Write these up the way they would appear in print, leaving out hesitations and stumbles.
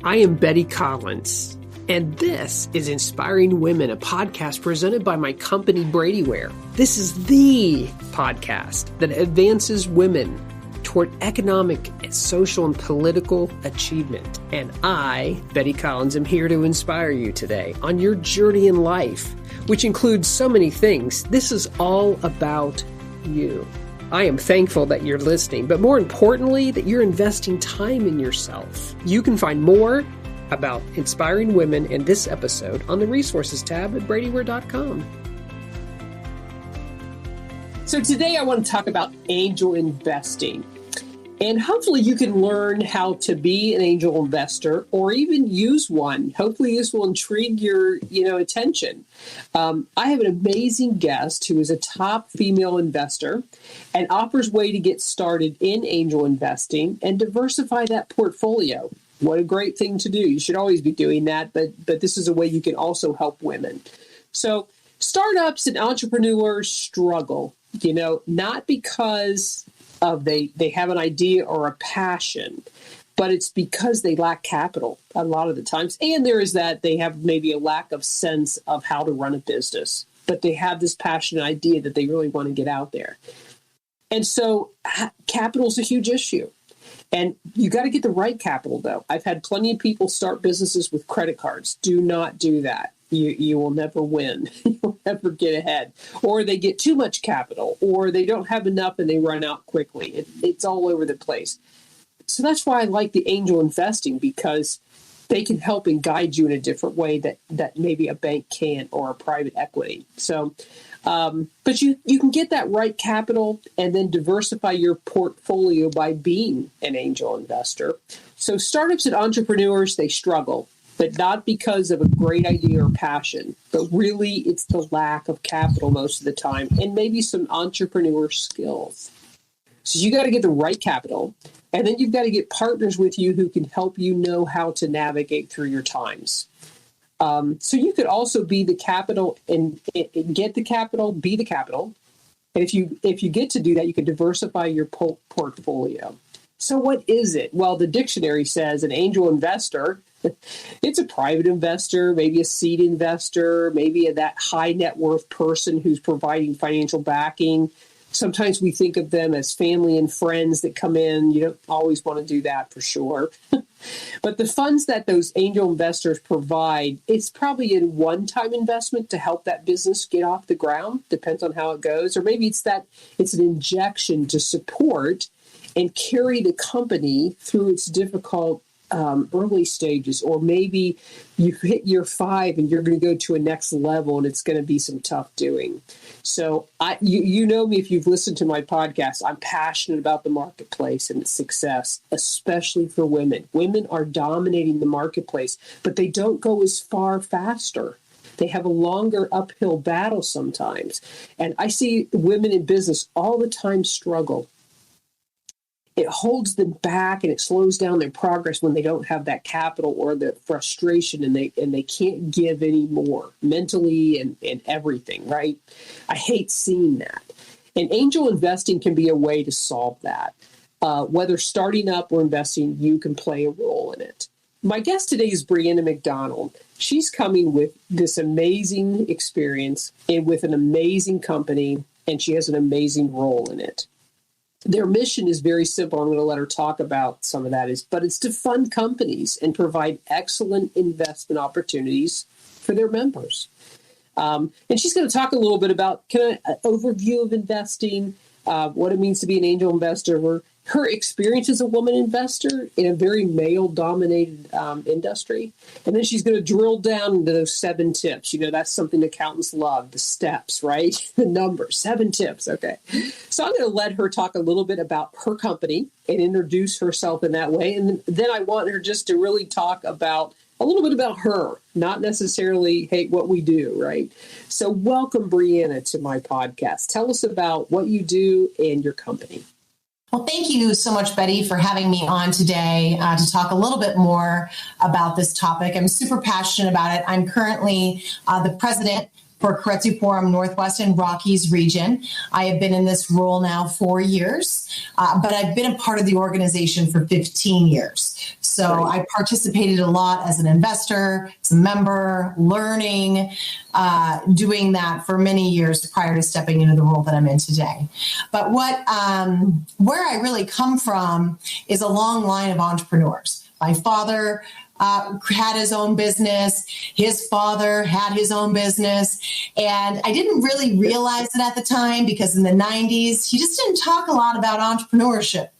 I am Betty Collins, and this is Inspiring Women, a podcast presented by my company, Bradyware. This is the podcast that advances women toward economic, social, and political achievement. And I, Betty Collins, am here to inspire you today on your journey in life, which includes so many things. This is all about you. I am thankful that you're listening, but more importantly, that you're investing time in yourself. You can find more about inspiring women in this episode on the resources tab at bradyware.com. So today I want to talk about angel investing. And hopefully you can learn how to be an angel investor or even use one. Hopefully this will intrigue your, attention. I have an amazing guest who is a top female investor and offers a way to get started in angel investing and diversify that portfolio. What a great thing to do. You should always be doing that, but this is a way you can also help women. So startups and entrepreneurs struggle, not because of they have an idea or a passion, but it's because they lack capital a lot of the times. And there is that they have maybe a lack of sense of how to run a business, but they have this passionate idea that they really want to get out there. And so capital is a huge issue. And you got to get the right capital, though. I've had plenty of people start businesses with credit cards. Do not do that. You will never win. You'll never get ahead. Or they get too much capital, or they don't have enough and they run out quickly. It's all over the place. So that's why I like the angel investing, because they can help and guide you in a different way that maybe a bank can't, or a private equity. So, but you can get that right capital and then diversify your portfolio by being an angel investor. So startups and entrepreneurs, they struggle, but not because of a great idea or passion, but really it's the lack of capital most of the time and maybe some entrepreneur skills. So you got to get the right capital, and then you've got to get partners with you who can help you know how to navigate through your times. So you could also be the capital and get the capital, be the capital. And if you get to do that, you can diversify your portfolio. So what is it? Well, the dictionary says an angel investor, it's a private investor, maybe a seed investor, maybe that high net worth person who's providing financial backing. Sometimes we think of them as family and friends that come in. You don't always want to do that for sure. But the funds that those angel investors provide, it's probably a one-time investment to help that business get off the ground. Depends on how it goes. Or maybe it's an injection to support and carry the company through its difficult early stages. Or maybe you hit year 5 and you're going to go to a next level and it's going to be some tough doing. So you know me, if you've listened to my podcast, I'm passionate about the marketplace and its success, especially for women. Women are dominating the marketplace, but they don't go as far faster. They have a longer uphill battle sometimes. And I see women in business all the time struggle. It holds them back and it slows down their progress when they don't have that capital or the frustration and they can't give any more mentally and everything, right? I hate seeing that. And angel investing can be a way to solve that. Whether starting up or investing, you can play a role in it. My guest today is Brianna McDonald. She's coming with this amazing experience and with an amazing company, and she has an amazing role in it. Their mission is very simple. I'm going to let her talk about some of that, but it's to fund companies and provide excellent investment opportunities for their members. And she's going to talk a little bit about an overview of investing, what it means to be an angel investor, her experience as a woman investor in a very male-dominated industry. And then she's going to drill down into those 7 tips. That's something accountants love, the steps, right? The numbers, 7 tips. Okay. So I'm going to let her talk a little bit about her company and introduce herself in that way. And then I want her just to really talk about a little bit about her, not necessarily, hey, what we do, right? So welcome, Brianna, to my podcast. Tell us about what you do and your company. Well, thank you so much, Betty, for having me on today to talk a little bit more about this topic. I'm super passionate about it. I'm currently the president for Keiretsu Forum Northwest and Rockies region. I have been in this role now 4 years, but I've been a part of the organization for 15 years. So I participated a lot as an investor, as a member, learning, doing that for many years prior to stepping into the role that I'm in today. But where I really come from is a long line of entrepreneurs. My father had his own business. His father had his own business. And I didn't really realize it at the time because in the 90s, he just didn't talk a lot about entrepreneurship.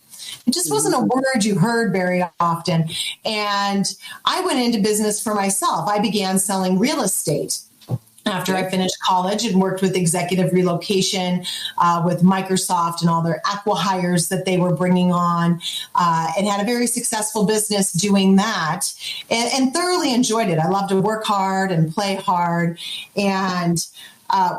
It just wasn't a word you heard very often. And I went into business for myself. I began selling real estate after I finished college and worked with executive relocation with Microsoft and all their acqui-hires that they were bringing on, and had a very successful business doing that and thoroughly enjoyed it. I love to work hard and play hard. And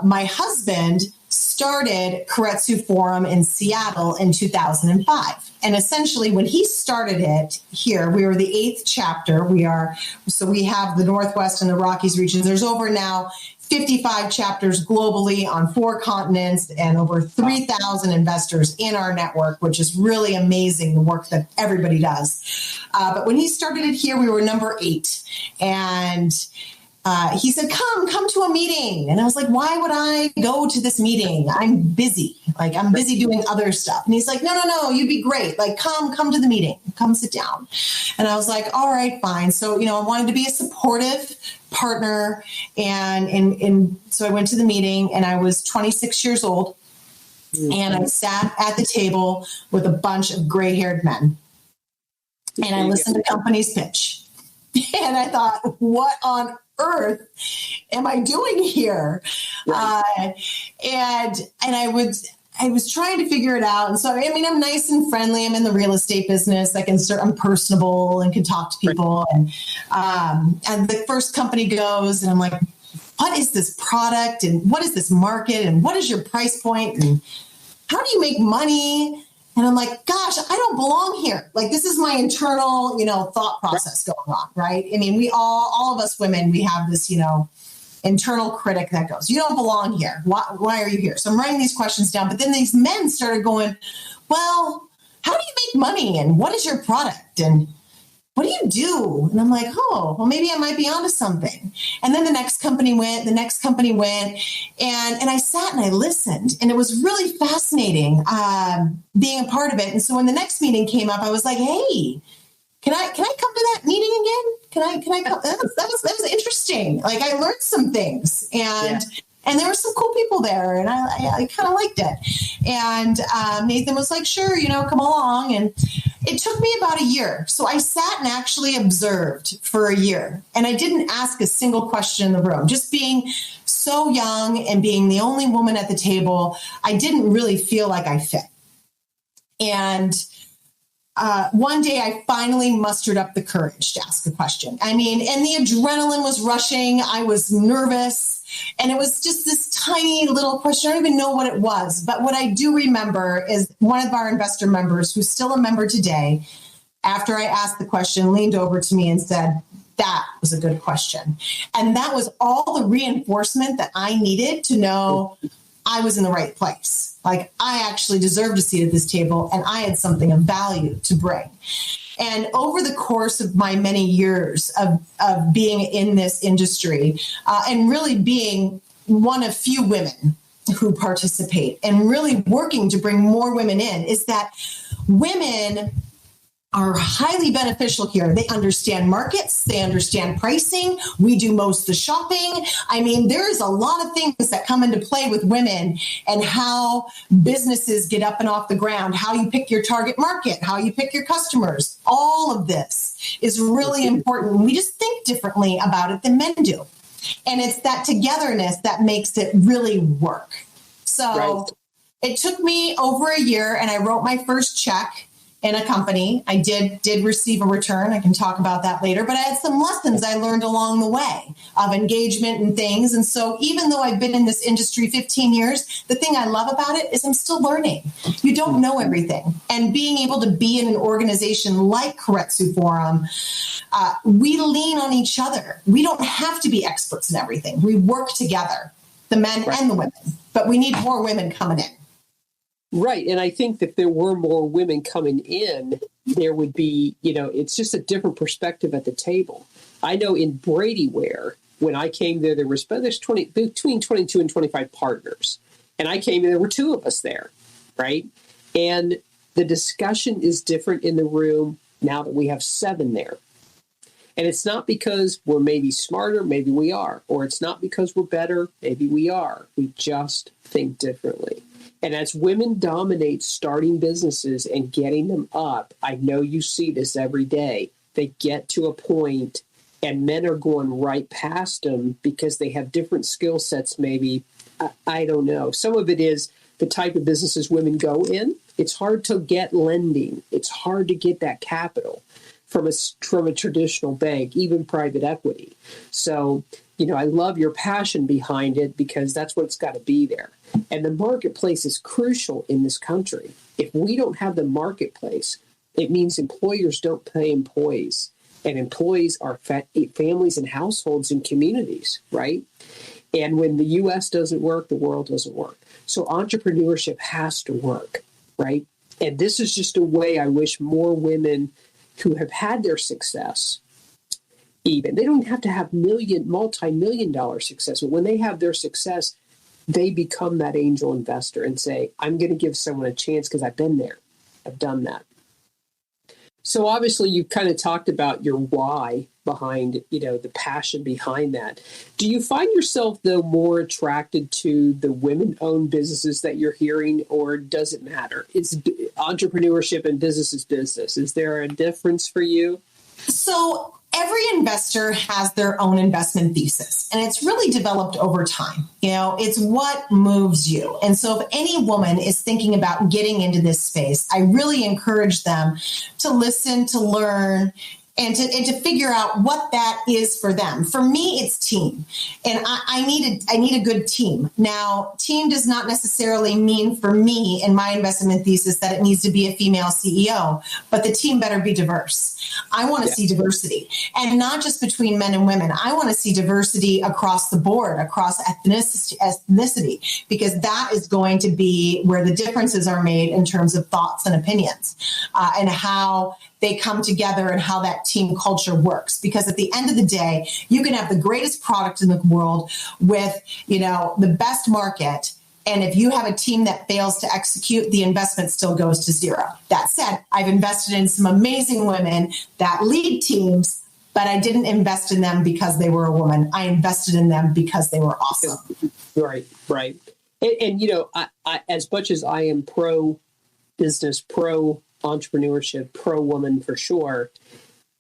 my husband started Keiretsu Forum in Seattle in 2005. And essentially when he started it here, we were the 8th chapter. We have the Northwest and the Rockies regions. There's over now 55 chapters globally on 4 continents and over 3,000 investors in our network, which is really amazing, the work that everybody does. But when he started it here, we were number 8. And he said, come to a meeting. And I was like, why would I go to this meeting? I'm busy. Like, I'm busy doing other stuff. And he's like, no, you'd be great. Like, come to the meeting. Come sit down. And I was like, all right, fine. So, I wanted to be a supportive partner. And so I went to the meeting and I was 26 years old. And I sat at the table with a bunch of gray-haired men. And I listened to company's pitch. And I thought, what on earth am I doing here? Right. And I was trying to figure it out. And so, I'm nice and friendly. I'm in the real estate business. I'm personable and can talk to people. Right. And the first company goes and I'm like, what is this product? And what is this market? And what is your price point? And how do you make money? And I'm like, gosh, I don't belong here. Like, this is my internal, thought process going on, right? We all of us women, we have this, internal critic that goes, you don't belong here. Why are you here? So I'm writing these questions down. But then these men started going, well, how do you make money? And what is your product? And what do you do? And I'm like, oh, well, maybe I might be onto something. And then the next company went, and I sat and I listened, and it was really fascinating being a part of it. And so when the next meeting came up, I was like, hey, can I come to that meeting again? Can I come? That was interesting. Like, I learned some things, and there were some cool people there, and I kind of liked it. And Nathan was like, sure, come along. And it took me about a year. So I sat and actually observed for a year. And I didn't ask a single question in the room. Just being so young and being the only woman at the table, I didn't really feel like I fit. And one day I finally mustered up the courage to ask a question. And the adrenaline was rushing. I was nervous. And it was just this tiny little question. I don't even know what it was. But what I do remember is one of our investor members, who's still a member today, after I asked the question, leaned over to me and said, that was a good question. And that was all the reinforcement that I needed to know I was in the right place. Like, I actually deserved a seat at this table, and I had something of value to bring. And over the course of my many years of being in this industry and really being one of few women who participate and really working to bring more women in, is that women are highly beneficial here. They understand markets. They understand pricing. We do most of the shopping. There's a lot of things that come into play with women and how businesses get up and off the ground, how you pick your target market, how you pick your customers. All of this is really important. We just think differently about it than men do. And it's that togetherness that makes it really work. So It took me over a year, and I wrote my first check in a company. I did receive a return. I can talk about that later, but I had some lessons I learned along the way of engagement and things. And so even though I've been in this industry 15 years, the thing I love about it is I'm still learning. You don't know everything. And being able to be in an organization like Keiretsu Forum, we lean on each other. We don't have to be experts in everything. We work together, the men and the women, but we need more women coming in. Right. And I think that if there were more women coming in, there would be, it's just a different perspective at the table. I know in Bradyware, when I came there, there's between 22 and 25 partners. And I came in, there were two of us there, right? And the discussion is different in the room now that we have 7 there. And it's not because we're maybe smarter, maybe we are. Or it's not because we're better, maybe we are. We just think differently. And as women dominate starting businesses and getting them up, I know you see this every day. They get to a point and men are going right past them because they have different skill sets maybe. I don't know. Some of it is the type of businesses women go in. It's hard to get lending. It's hard to get that capital from a traditional bank, even private equity. So, I love your passion behind it because that's what's got to be there. And the marketplace is crucial in this country. If we don't have the marketplace, it means employers don't pay employees. And employees are families and households and communities, right? And when the U.S. doesn't work, the world doesn't work. So entrepreneurship has to work, right? And this is just a way I wish more women who have had their success, even, they don't have to have multi-million dollar success, but when they have their success, they become that angel investor and say, I'm going to give someone a chance because I've been there. I've done that. So obviously you've kind of talked about your why behind, the passion behind that. Do you find yourself, though, more attracted to the women-owned businesses that you're hearing, or does it matter? It's entrepreneurship and business is business. Is there a difference for you? So every investor has their own investment thesis, and it's really developed over time. It's what moves you. And so if any woman is thinking about getting into this space, I really encourage them to listen, to learn, and to figure out what that is for them. For me, it's team. And I need a good team. Now, team does not necessarily mean for me in my investment thesis that it needs to be a female CEO, but the team better be diverse. I want to see diversity, and not just between men and women. I want to see diversity across the board, across ethnicity, because that is going to be where the differences are made in terms of thoughts and opinions, and how they come together and how that team culture works. Because at the end of the day, you can have the greatest product in the world with, the best market. And if you have a team that fails to execute, the investment still goes to zero. That said, I've invested in some amazing women that lead teams, but I didn't invest in them because they were a woman. I invested in them because they were awesome. Right. And I, as much as I am pro-business, pro-entrepreneurship, pro-woman for sure,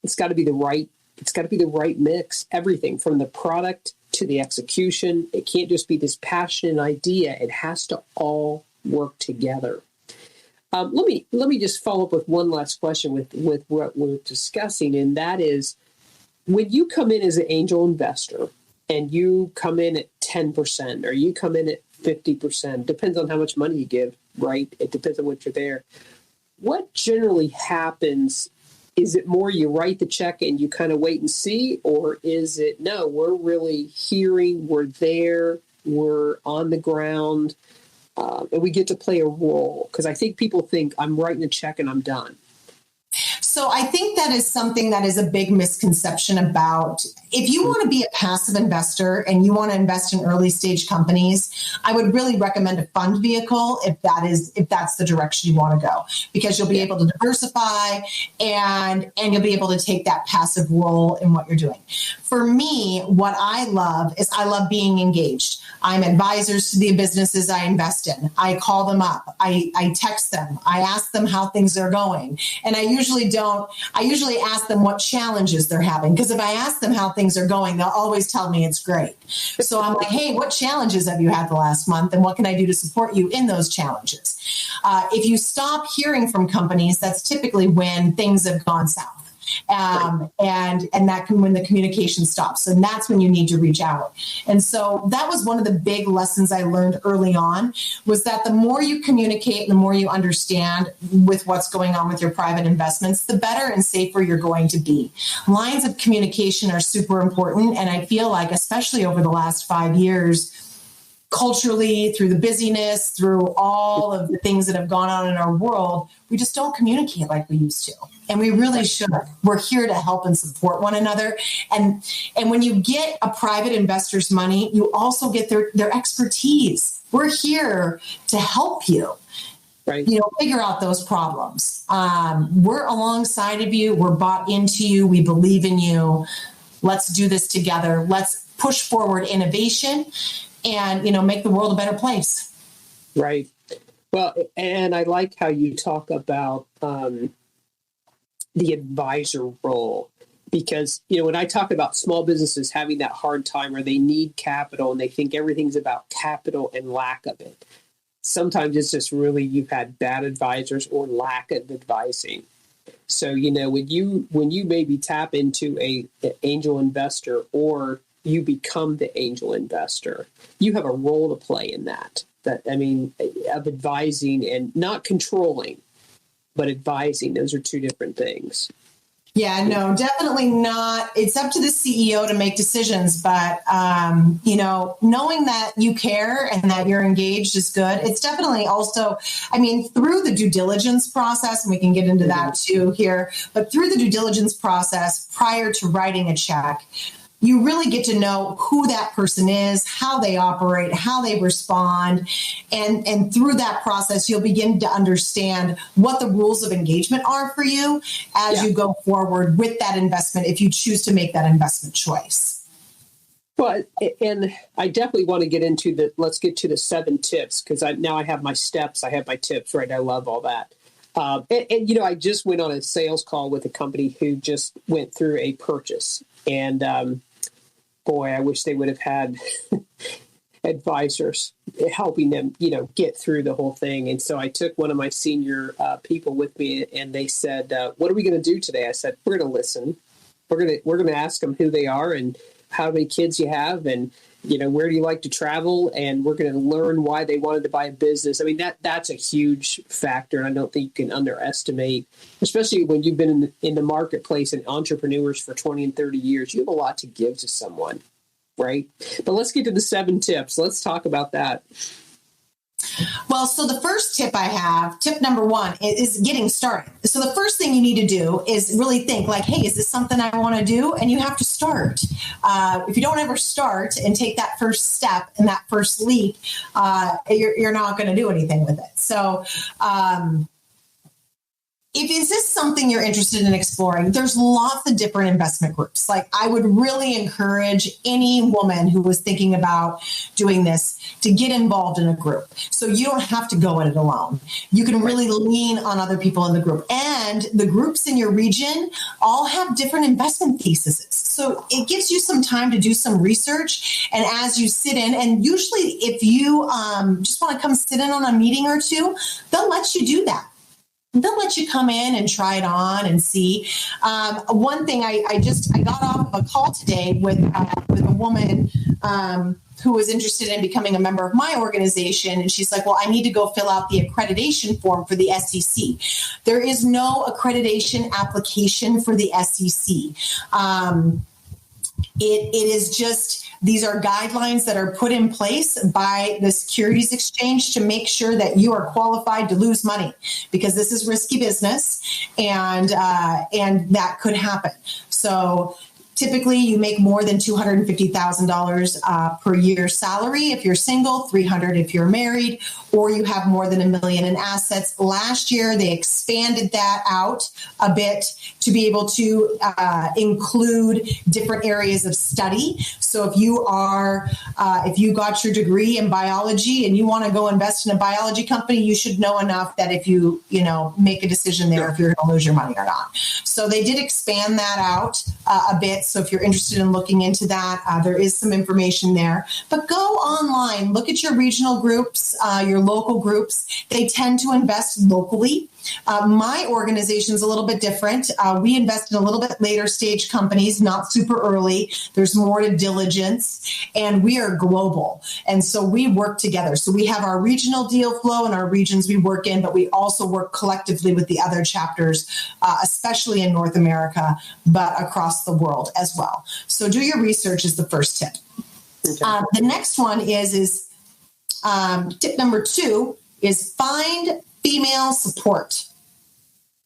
it's got to be the right mix. Everything from the product to the execution. It can't just be this passionate idea. It has to all work together. Let me just follow up with one last question with what we're discussing, and that is, when you come in as an angel investor and you come in at 10% or you come in at 50%, depends on how much money you give, right? It depends on what you're there. What generally happens? Is it more you write the check and you kind of wait and see, or is it, no, we're really hearing, we're there, we're on the ground, and we get to play a role? Because I think people think I'm writing a check and I'm done. So I think that is something that is a big misconception about, if you want to be a passive investor and you want to invest in early stage companies, I would really recommend a fund vehicle if that's the direction you want to go, because you'll be able to diversify and you'll be able to take that passive role in what you're doing. For me, what I love is I love being engaged. I'm advisors to the businesses I invest in. I call them up. I text them. I ask them how things are going. And I usually ask them what challenges they're having, because if I ask them how things are going, they'll always tell me it's great. So I'm like, hey, what challenges have you had the last month, and what can I do to support you in those challenges? If you stop hearing from companies, that's typically when things have gone south. And that can, when the communication stops, and that's when you need to reach out. And so that was one of the big lessons I learned early on, was that the more you communicate, the more you understand with what's going on with your private investments, the better and safer you're going to be. Lines of communication are super important. And I feel like, especially over the last 5 years, culturally, through the busyness, through all of the things that have gone on in our world, we just don't communicate like we used to. And we really should. We're here to help and support one another. And when you get a private investor's money, you also get their expertise. We're here to help you. Right. Figure out those problems. We're alongside of you. We're bought into you. We believe in you. Let's do this together. Let's push forward innovation and, make the world a better place. Right. Well, and I like how you talk about the advisor role, because, when I talk about small businesses having that hard time or they need capital and they think everything's about capital and lack of it. Sometimes it's just really you've had bad advisors or lack of advising. So, when you maybe tap into an angel investor or you become the angel investor, you have a role to play in that. Of advising and not controlling, but advising. Those are two different things. Yeah, no, definitely not. It's up to the CEO to make decisions, but, knowing that you care and that you're engaged is good. It's definitely also, through the due diligence process, and we can get into that too here, but through the due diligence process prior to writing a check, you really get to know who that person is, how they operate, how they respond. And through that process, you'll begin to understand what the rules of engagement are for you as you go forward with that investment, if you choose to make that investment choice. Well, and I definitely want to get into let's get to the 7 tips, because now I have my steps, I have my tips, right? I love all that. I just went on a sales call with a company who just went through a purchase. And boy, I wish they would have had advisors helping them, get through the whole thing. And so I took one of my senior people with me, and they said, "What are we going to do today?" I said, "We're going to listen. We're going to ask them who they are and how many kids you have, and where do you like to travel, and we're going to learn why they wanted to buy a business." That's a huge factor, and I don't think you can underestimate, especially when you've been in the marketplace and entrepreneurs for 20 and 30 years. You have a lot to give to someone, right? But let's get to the 7 tips. Let's talk about that. Well, so the first tip I have, tip number 1, is getting started. So the first thing you need to do is really think like, hey, is this something I want to do? And you have to start. If you don't ever start and take that first step and that first leap, you're not going to do anything with it. So is this something you're interested in exploring? There's lots of different investment groups. Like, I would really encourage any woman who was thinking about doing this to get involved in a group. So you don't have to go at it alone. You can really lean on other people in the group. And the groups in your region all have different investment theses. So it gives you some time to do some research. And as you sit in, and usually if you just want to come sit in on a meeting or two, they'll let you do that. They'll let you come in and try it on and see. One thing, I got off of a call today with a woman who was interested in becoming a member of my organization. And she's like, well, I need to go fill out the accreditation form for the SEC. There is no accreditation application for the SEC. It is just, these are guidelines that are put in place by the Securities Exchange to make sure that you are qualified to lose money, because this is risky business and that could happen. So typically, you make more than $250,000 per year salary if you're single, $300,000 if you're married, or you have more than $1 million in assets. Last year, they expanded that out a bit to be able to include different areas of study. So if you got your degree in biology and you want to go invest in a biology company, you should know enough that if you make a decision there, if you're going to lose your money or not. So they did expand that out a bit. So if you're interested in looking into that, there is some information there. But go online, look at your regional groups, your local groups. They tend to invest locally. My organization is a little bit different. We invest in a little bit later stage companies, not super early. There's more to diligence, and we are global. And so we work together. So we have our regional deal flow and our regions we work in, but we also work collectively with the other chapters, especially in North America, but across the world as well. So do your research is the first tip. Okay. The next one is Tip number 2 is find female support.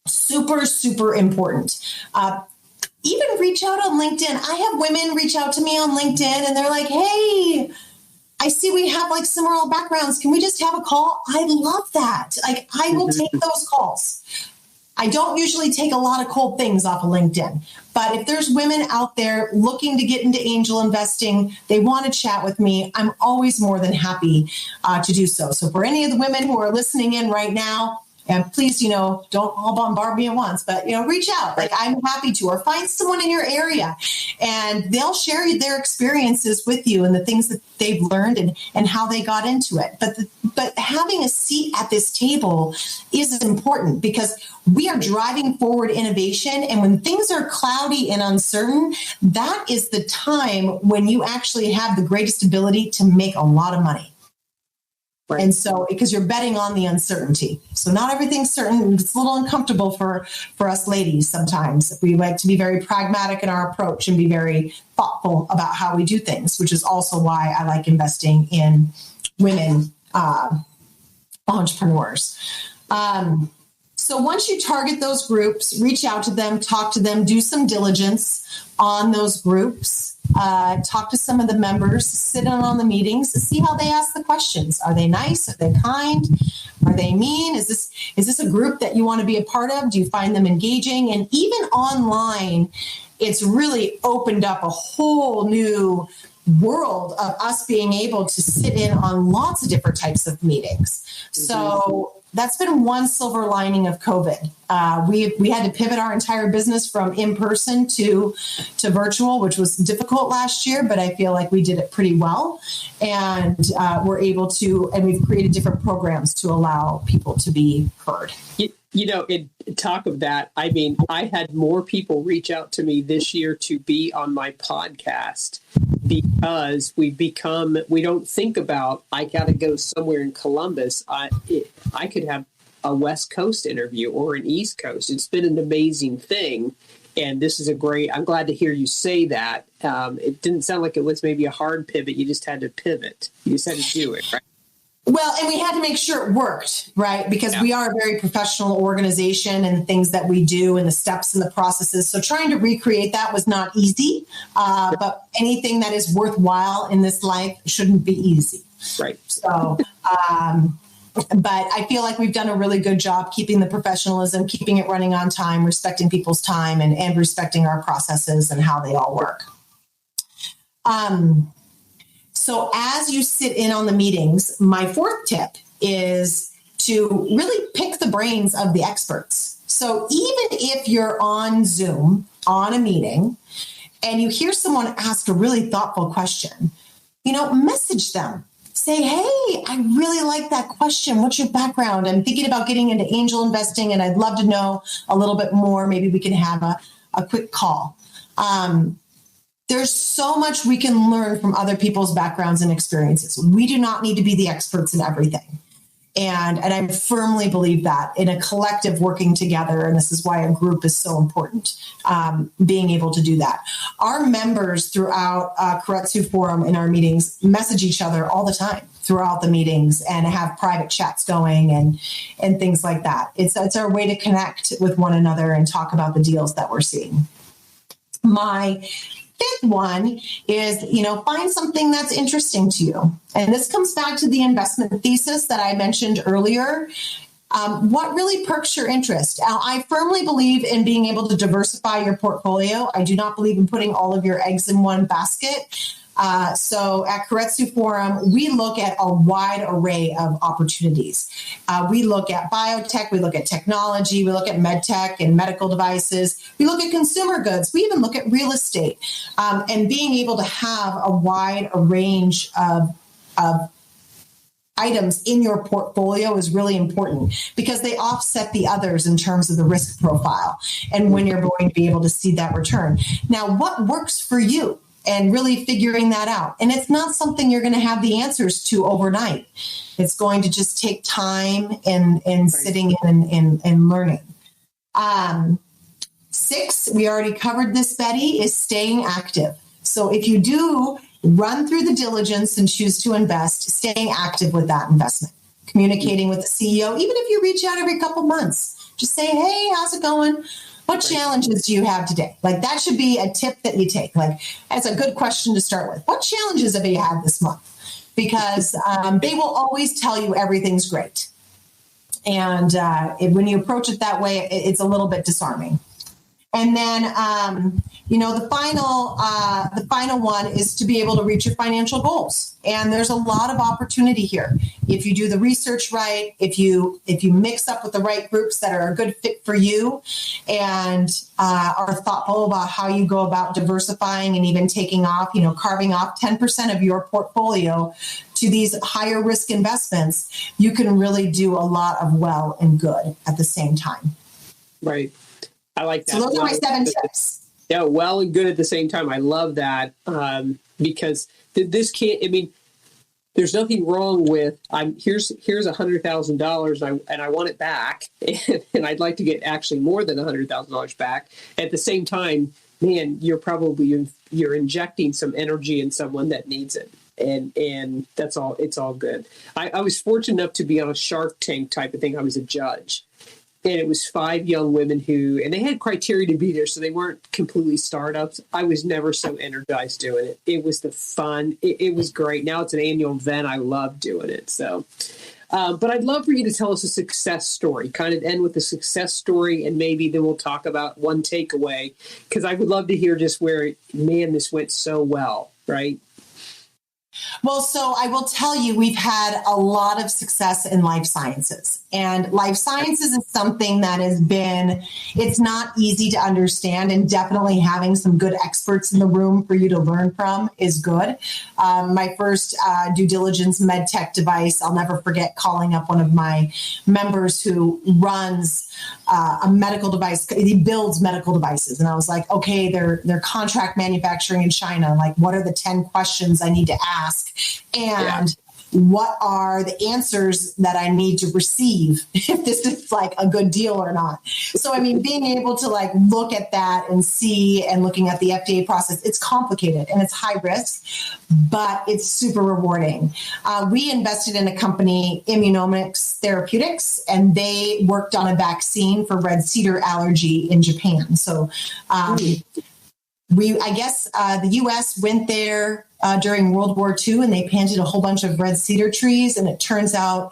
Super, super important. Even reach out on LinkedIn. I have women reach out to me on LinkedIn and they're like, hey, I see we have like similar backgrounds. Can we just have a call? I love that. Like, I will take those calls. I don't usually take a lot of cold things off of LinkedIn, but if there's women out there looking to get into angel investing, they want to chat with me, I'm always more than happy to do so. So for any of the women who are listening in right now, and please, don't all bombard me at once, but, reach out. Like, I'm happy to, or find someone in your area and they'll share their experiences with you and the things that they've learned and how they got into it. But having a seat at this table is important because we are driving forward innovation. And when things are cloudy and uncertain, that is the time when you actually have the greatest ability to make a lot of money. Right. And so, because you're betting on the uncertainty. So not everything's certain. It's a little uncomfortable for us ladies sometimes. We like to be very pragmatic in our approach and be very thoughtful about how we do things, which is also why I like investing in women entrepreneurs. So once you target those groups, reach out to them, talk to them, do some diligence on those groups. Talk to some of the members, sit in on the meetings, see how they ask the questions. Are they nice? Are they kind? Are they mean? Is this a group that you want to be a part of? Do you find them engaging? And even online, it's really opened up a whole new world of us being able to sit in on lots of different types of meetings. So that's been one silver lining of COVID. We had to pivot our entire business from in-person to virtual, which was difficult last year, but I feel like we did it pretty well. And we're able to, and we've created different programs to allow people to be heard. In talk of that, I mean, I had more people reach out to me this year to be on my podcast because we don't think about, I got to go somewhere in Columbus. I could have a West Coast interview or an East Coast. It's been an amazing thing. And this is I'm glad to hear you say that. It didn't sound like it was maybe a hard pivot. You just had to pivot. You just had to do it, right? Well, and we had to make sure it worked, right? Because we are a very professional organization and things that we do and the steps and the processes. So trying to recreate that was not easy, but anything that is worthwhile in this life shouldn't be easy. Right. So, but I feel like we've done a really good job keeping the professionalism, keeping it running on time, respecting people's time and respecting our processes and how they all work. So as you sit in on the meetings, my 4th tip is to really pick the brains of the experts. So even if you're on Zoom, on a meeting, and you hear someone ask a really thoughtful question, message them. Say, hey, I really like that question. What's your background? I'm thinking about getting into angel investing, and I'd love to know a little bit more. Maybe we can have a quick call. There's so much we can learn from other people's backgrounds and experiences. We do not need to be the experts in everything. And I firmly believe that in a collective working together, and this is why a group is so important, being able to do that. Our members throughout Keiretsu Forum in our meetings message each other all the time throughout the meetings and have private chats going and things like that. It's our way to connect with one another and talk about the deals that we're seeing. My 5th one is, find something that's interesting to you. And this comes back to the investment thesis that I mentioned earlier. What really perks your interest? Now, I firmly believe in being able to diversify your portfolio. I do not believe in putting all of your eggs in one basket. So at Keiretsu Forum, we look at a wide array of opportunities. We look at biotech, we look at technology, we look at medtech and medical devices, we look at consumer goods, we even look at real estate. And being able to have a wide range of items in your portfolio is really important because they offset the others in terms of the risk profile and when you're going to be able to see that return. Now, what works for you? And really figuring that out. And it's not something you're going to have the answers to overnight. It's going to just take time and sitting in and learning. 6, we already covered this, Betty, is staying active. So if you do run through the diligence and choose to invest, staying active with that investment, communicating with the CEO, even if you reach out every couple months, just saying, hey, how's it going? What challenges do you have today? Like that should be a tip that you take. Like that's a good question to start with. What challenges have you had this month? Because they will always tell you everything's great. And when you approach it that way, it's a little bit disarming. And then, the final one is to be able to reach your financial goals. And there's a lot of opportunity here. If you do the research right, if you mix up with the right groups that are a good fit for you and are thoughtful about how you go about diversifying and even taking off, carving off 10% of your portfolio to these higher risk investments, you can really do a lot of well and good at the same time. Right. I like that. So those are my 7 tips. Yeah, well and good at the same time. I love that because this can't. I mean, there's nothing wrong with. Here's $100,000 and I want it back, and I'd like to get actually more than $100,000 back. At the same time, man, you're injecting some energy in someone that needs it, and that's all. It's all good. I was fortunate enough to be on a Shark Tank type of thing. I was a judge. And it was 5 young women and they had criteria to be there, so they weren't completely startups. I was never so energized doing it. It was the fun. It was great. Now it's an annual event. I love doing it. So, but I'd love for you to tell us a success story, kind of end with a success story, and maybe then we'll talk about one takeaway, because I would love to hear just where, man, this went so well, right? Well, so I will tell you, we've had a lot of success in life sciences. And life sciences is something that it's not easy to understand, and definitely having some good experts in the room for you to learn from is good. My first due diligence med tech device, I'll never forget calling up one of my members who runs a medical device. He builds medical devices. And I was like, okay, they're contract manufacturing in China. Like, what are the 10 questions I need to ask? And what are the answers that I need to receive if this is like a good deal or not? So, I mean, being able to like look at that and see, and looking at the FDA process, it's complicated and it's high risk, but it's super rewarding. We invested in a company, Immunomics Therapeutics, and they worked on a vaccine for red cedar allergy in Japan. So, the U.S. went there during World War II, and they planted a whole bunch of red cedar trees. And it turns out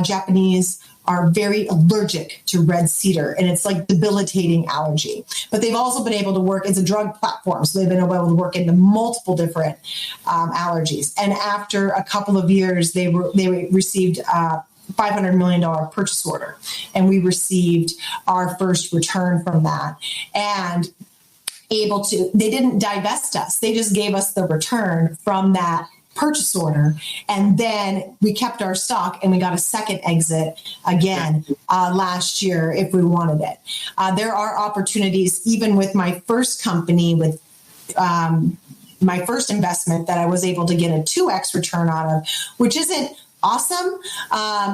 Japanese are very allergic to red cedar, and it's like debilitating allergy. But they've also been able to work as a drug platform, so they've been able to work into multiple different allergies. And after a couple of years, they received $500 million purchase order, and we received our first return from that. And they didn't divest us. They just gave us the return from that purchase order. And then we kept our stock, and we got a second exit again last year if we wanted it. There are opportunities, even with my first company, with my first investment, that I was able to get a 2x return out of, which isn't awesome.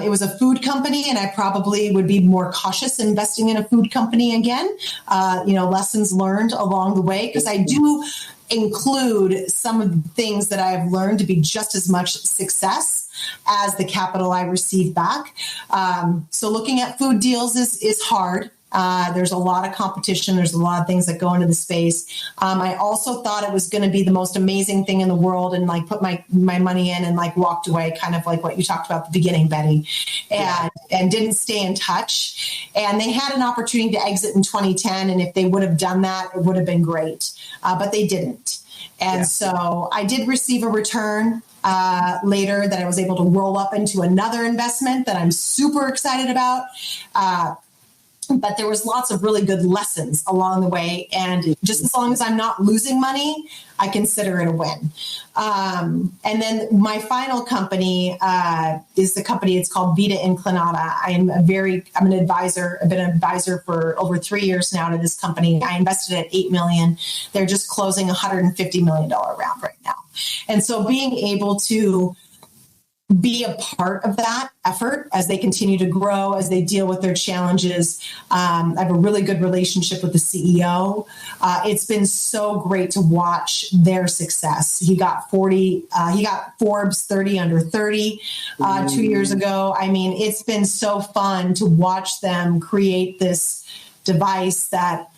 It was a food company, and I probably would be more cautious investing in a food company again. Lessons learned along the way, because I do include some of the things that I've learned to be just as much success as the capital I receive back. So looking at food deals is hard. There's a lot of competition. There's a lot of things that go into the space. I also thought it was going to be the most amazing thing in the world, and like put my money in and like walked away, kind of like what you talked about at the beginning, Betty, and didn't stay in touch. And they had an opportunity to exit in 2010. And if they would have done that, it would have been great. But they didn't. And so I did receive a return later that I was able to roll up into another investment that I'm super excited about. But there was lots of really good lessons along the way. And just as long as I'm not losing money, I consider it a win. And then my final company is the company, it's called Vita Inclinata. I'm an advisor. I've been an advisor for over 3 years now to this company. I invested at $8 million. They're just closing $150 million round right now. And so being able to be a part of that effort as they continue to grow, as they deal with their challenges. I have a really good relationship with the CEO. It's been so great to watch their success. He got Forbes 30 under 30 2 years ago. I mean, it's been so fun to watch them create this device that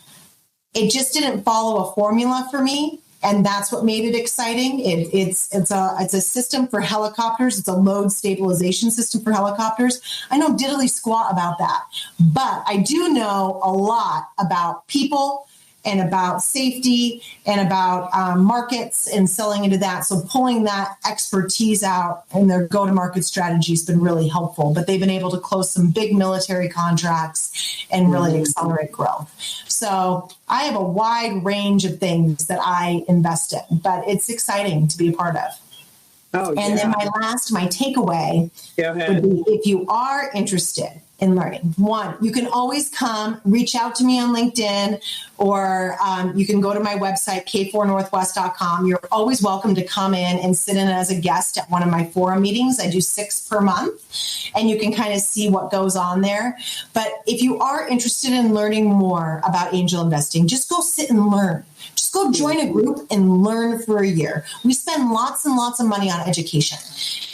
it just didn't follow a formula for me. And that's what made it exciting. It's a system for helicopters. It's a load stabilization system for helicopters. I know diddly squat about that, but I do know a lot about people and about safety and about markets and selling into that. So pulling that expertise out in their go-to-market strategy has been really helpful. But they've been able to close some big military contracts and really accelerate growth. So I have a wide range of things that I invest in, but it's exciting to be a part of. And then my takeaway would be, if you are interested in learning, one, you can always come reach out to me on LinkedIn, or you can go to my website, k4northwest.com. You're always welcome to come in and sit in as a guest at one of my forum meetings. I do 6 per month, and you can kind of see what goes on there. But if you are interested in learning more about angel investing, just go sit and learn. Just go join a group and learn for a year. We spend lots and lots of money on education,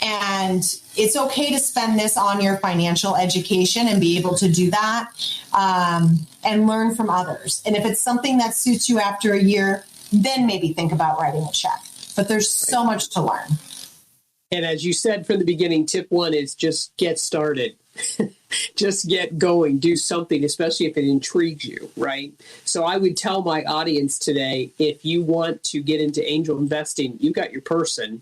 and it's okay to spend this on your financial education and be able to do that and learn from others. And if it's something that suits you after a year, then maybe think about writing a check. But there's so much to learn. And as you said from the beginning, tip 1 is just get started. Just get going, do something, especially if it intrigues you, right? So I would tell my audience today, if you want to get into angel investing, you got your person.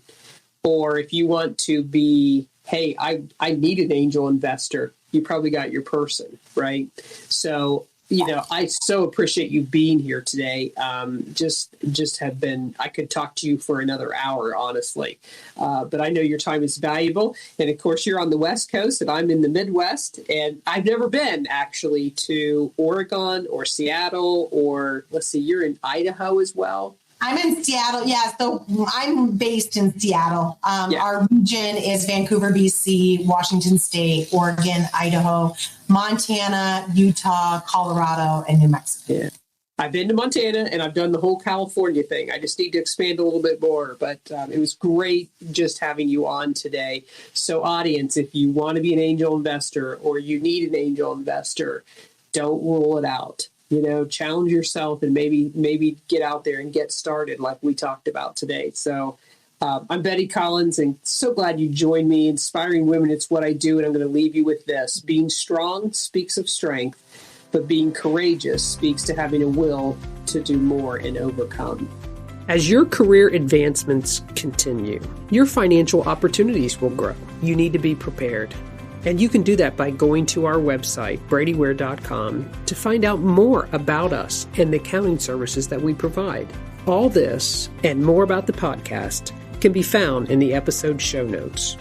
Or if you want to be, hey, I need an angel investor, you probably got your person, right? So, I so appreciate you being here today. Just have been, I could talk to you for another hour, honestly. But I know your time is valuable. And of course, you're on the West Coast and I'm in the Midwest. And I've never been actually to Oregon or Seattle, or let's see, you're in Idaho as well. I'm in Seattle. Yeah, so I'm based in Seattle. Our region is Vancouver, BC, Washington State, Oregon, Idaho, Montana, Utah, Colorado, and New Mexico. Yeah. I've been to Montana and I've done the whole California thing. I just need to expand a little bit more, but it was great just having you on today. So audience, if you want to be an angel investor or you need an angel investor, don't rule it out. Challenge yourself and maybe get out there and get started like we talked about today. So I'm Betty Collins, and so glad you joined me. Inspiring women, it's what I do, and I'm going to leave you with this. Being strong speaks of strength, but being courageous speaks to having a will to do more and overcome. As your career advancements continue, your financial opportunities will grow. You need to be prepared. And you can do that by going to our website, bradyware.com, to find out more about us and the accounting services that we provide. All this and more about the podcast can be found in the episode show notes.